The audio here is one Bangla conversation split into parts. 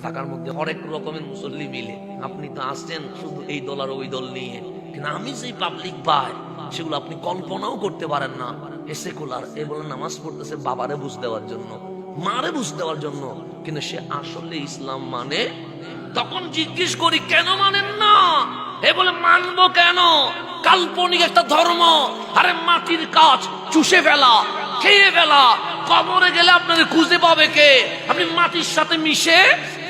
ঢাকার মধ্যে হরেক রকমের মুসল্লি মিলে, আপনি তো আসছেন শুধু এই দল আর ওই দল নিয়ে, কিন্তু আমি যেই পাবলিক পাই সেগুলো আপনি কল্পনাও করতে পারেন না। এ সেকুলার, এ বলে নামাজ পড়তেছে বাবারে বুঝ দেওয়ার জন্য, মারে বুঝ দেওয়ার জন্য, কিন্তু সে আসলে ইসলাম মানে। তখন জিজ্ঞেস করি কেন মানেন না? এ বলে মানবো কেন? কাল্পনিক একটা ধর্ম। আরে মাটির কাজ চুষে ফেলা, খেয়ে ফেলা, কবরে গেলে আপনাদের খুঁজে পাবে কে? আপনি মাটির সাথে মিশে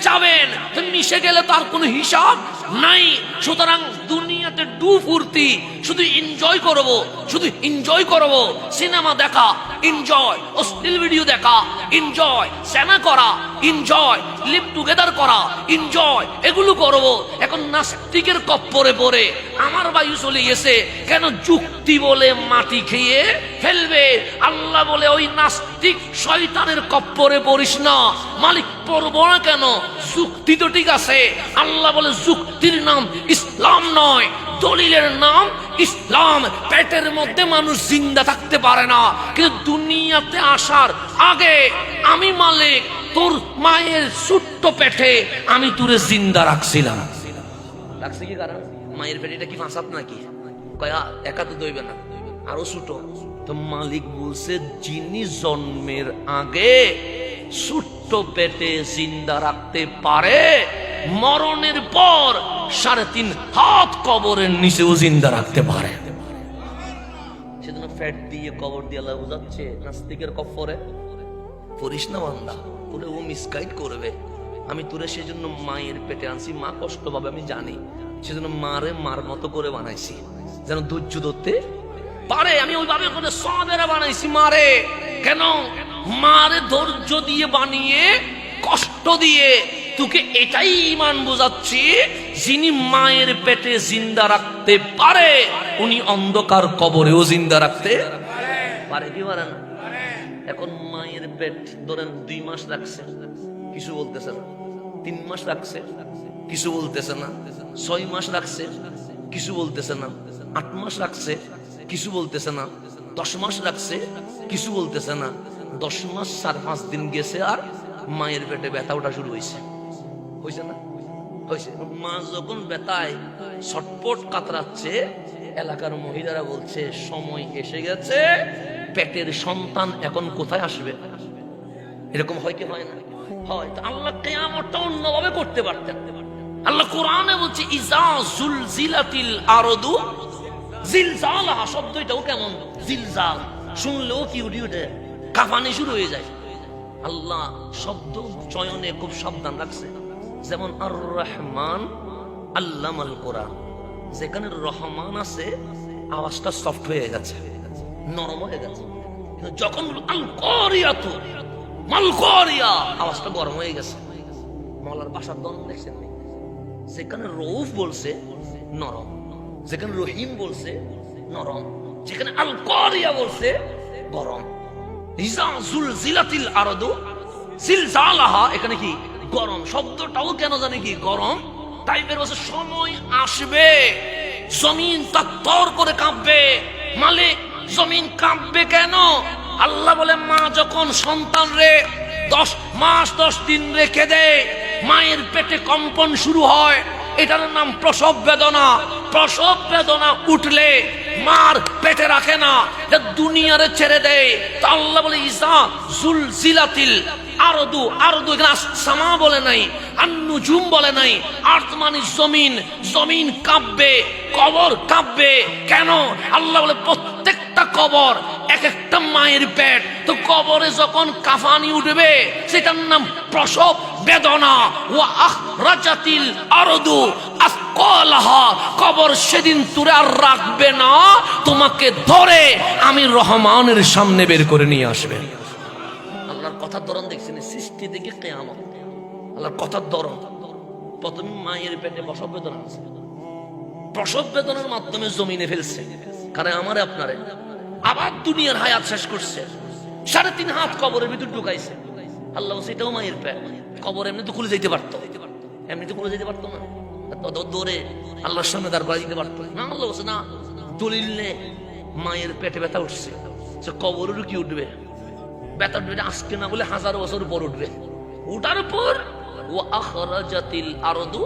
যাবেন, মিশে গেলে তার কোনো হিসাব নাই। সুতরাং দুনিয়াতে ডু ফুর্তি, শুধু এনজয় করব, শুধু এনজয় করব। সিনেমা দেখা এনজয়, অশ্লীল ভিডিও দেখা এনজয়, সেনা করা এনজয়, লিভ টুগেদার করা এনজয়, এগুলো করব। এখন নাস্তিকের কপ্পরে পড়ে আমার বায়ু চলে গেছে কেন? যুক্তি বলে মাটি খেয়ে ফেলবে। আল্লাহ বলে ওই নাস্তিক শয়তানের কপ্পরে পড়িস না। মালিক পড়বো না কেন? যুক্তি তো ঠিক আছে। আল্লাহ বলে যুক্তির নাম ইসলাম নয়, দলিলের নাম ইসলাম। পেটের মধ্যে মানুষ জিন্দা থাকতে পারে না, কিন্তু দুনিয়াতে আসার আগে আমি মালিক, তোর মায়ের ছোট্ট পেটে আমি তোরে জিন্দা রাখছিলাম। রাখছি কি কারণ? মায়ের পেটেটা কি ফাঁসাত নাকি? কয়া একা তো দইবে না, আরো ছোট। তো মালিক বলছে যিনি জন্মের আগে ছোট্ট পেটে জিন্দা রাখতে পারে, মরণের পর 3.5 হাত কবরের নিচেও জিন্দা রাখতে পারে। সেজন্য ফ্যাট দিয়ে কবর দিয়ে আল্লাহ বুঝাচ্ছে নাস্তিকের কফরে পড়িস না বান্দা, তোরে ও মিসগাইড করবে। আমি তোরে সেজন্য মায়ের পেটে আনছি, মা কষ্ট পাবে আমি জানি, সেজন্য মারে মার মতো করে বানাইছি যেন ধৈর্য ধরতে পারে। আমি ওইভাবে করে সবেরা বানাইছি মারে। কেন? মারে ধৈর্য দিয়ে বানিয়ে, কষ্ট দিয়ে তোকে এটাই ঈমান বোঝাচ্ছি, যিনি মায়ের পেটে জিন্দা রাখতে পারে উনি অন্ধকার কবরেও জিন্দা রাখতে পারে। কি পারে না? এখন মায়ের পেট ধরেন 2 মাস রাখছে, কিছু বলতেছে না। 3 মাস রাখছে, কিছু বলতেছে না। 6 মাস রাখছে, কিছু বলতেছে না। 8 মাস রাখছে, কিছু বলতেছে না। 10 মাস রাখছে, কিছু বলতেছে না। 10 মাস 4-5 দিন গেছে আর মায়ের পেটে ব্যথা ওঠা শুরু হয়েছে। হয়েছে না? হয়েছে। মা যখন ব্যথায় ছটপট কাতরাচ্ছে, এলাকার মহিলারা বলছে সময় এসে গেছে, পেটের সন্তান এখন কোথায় আসবে। এরকম হয় কি হয় না? হয়। তো আল্লাহ কিয়ামতটা অন্যভাবে করতে পারতেন। আল্লাহ কোরআনে বলছে ইজা জুলজিলাতিল আরদু জিলজালাহা। শব্দটাও কেমন? জিলজাল শুনলেও কি উঠে উঠে কাঁপানি শুরু হয়ে যায়। আল্লাহ শব্দ চয়নে খুব সাবধান রাখছে। যেমন আর রহমান আল্লামাল কোরআন, যেখানে রহমান আছে আওয়াজটা সফট হয়ে গেছে, নরম হয়ে গেছে। যখন আল করিয়াতু মাল করিয়া, আওয়াজটা গরম হয়ে গেছে। মওলার ভাষার দ্বন্দ্ব দেখছেন? যেখানে রউফ বলছে নরম, যেখানে রহিম বলছে নরম, যেখানে আল করিয়া বলছে গরম। ইজা জুলজিলাতিল আরদু জিলজালাহা, এখানে কি গরম। শব্দটাও কেন জানি কি গরম টাইপের বলছে। সময় আসবে জমিন তত্তর করে কাঁপবে। মালিক জমিন কাঁপবে কেন? আল্লাহ বলে মা যখন সন্তান রে 10 মাস 10 দিন রেখে দেয়, মায়ের পেটে কম্পন শুরু হয়, এটার নাম প্রসব বেদনা। প্রসব বেদনা উঠলে মার পেটে রাখে না, দুনিয়ারে ছেড়ে দেয়। তো আল্লাহ বলে ইসা জুলজিলাতিল আরদু, আরদু এখানে সামা বলে নাই, আন-নুজুম বলে নাই। আরদ মানে জমিন, জমিন কাঁপবে, কবর কাঁপবে। কেন? আল্লাহ বলে প্রত্যেকটা কবর এক একটা মায়ের পেট। তো কবরে যখন কাফানি উঠবে সেটার নাম প্রসব বেদনা। ওয়া আখরাজাতিল আরদু আসকালাহা, কবর সেদিন তুরে আর রাখবে না, তোমাকে ধরে আমি রহমানের সামনে বের করে নিয়ে আসবে। আল্লাহর কথার ধরন দেখছেন, সৃষ্টি থেকে কিয়ামত আল্লাহর কথার ধরন। প্রথমে মায়ের পেটে প্রসব বেদনা আছে, প্রসব বেদনার মাধ্যমে জমিনে ফেলছে কারণ আমারে আপনারে, আবার দুনিয়ার হায়াত শেষ করছে। 3.5 হাত কবরের ভিতর ঢুকাইছে। আল্লাহ সেটাও মায়ের পেট। কবর এমনি তো খুলে যেতে পারতো, এমনি তো খুলে যেতে পারতো না, দৌড়ে আল্লাহর সামনে দাঁড় করা দিতে পারতো না। আল্লাহ বলছে না, দলিল নে, মায়ের পেটে ব্যথা উঠছে, সে কবরের কি উঠবে? ব্যথা উঠবে আজকে না বলে 1000 বছর পর উঠবে। উঠার পর ওয়া আখরাজাতিল আরদু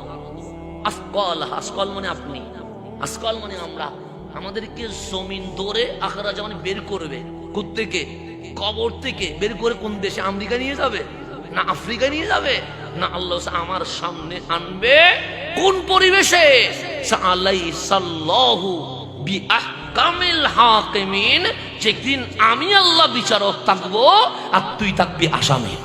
আসকালাহা, আসকাল মানে আপনি, আসকাল মানে আমরা, আমাদেরকে জমিন দৌড়ে আখরাজা মানে বের করবে। কোত্থেকে? কবর থেকে বের করে কোন দেশে? আমেরিকা নিয়ে যাবে না আফ্রিকা নিয়ে যাবে? না, আল্লাহ আমার সামনে আনবে। কোন পরিবেশে? সাল্লাল্লাহু বিআহকামিল হাকিমিন, যেদিন আমি আল্লাহ বিচারক থাকবো আর তুই থাকবি আসামি।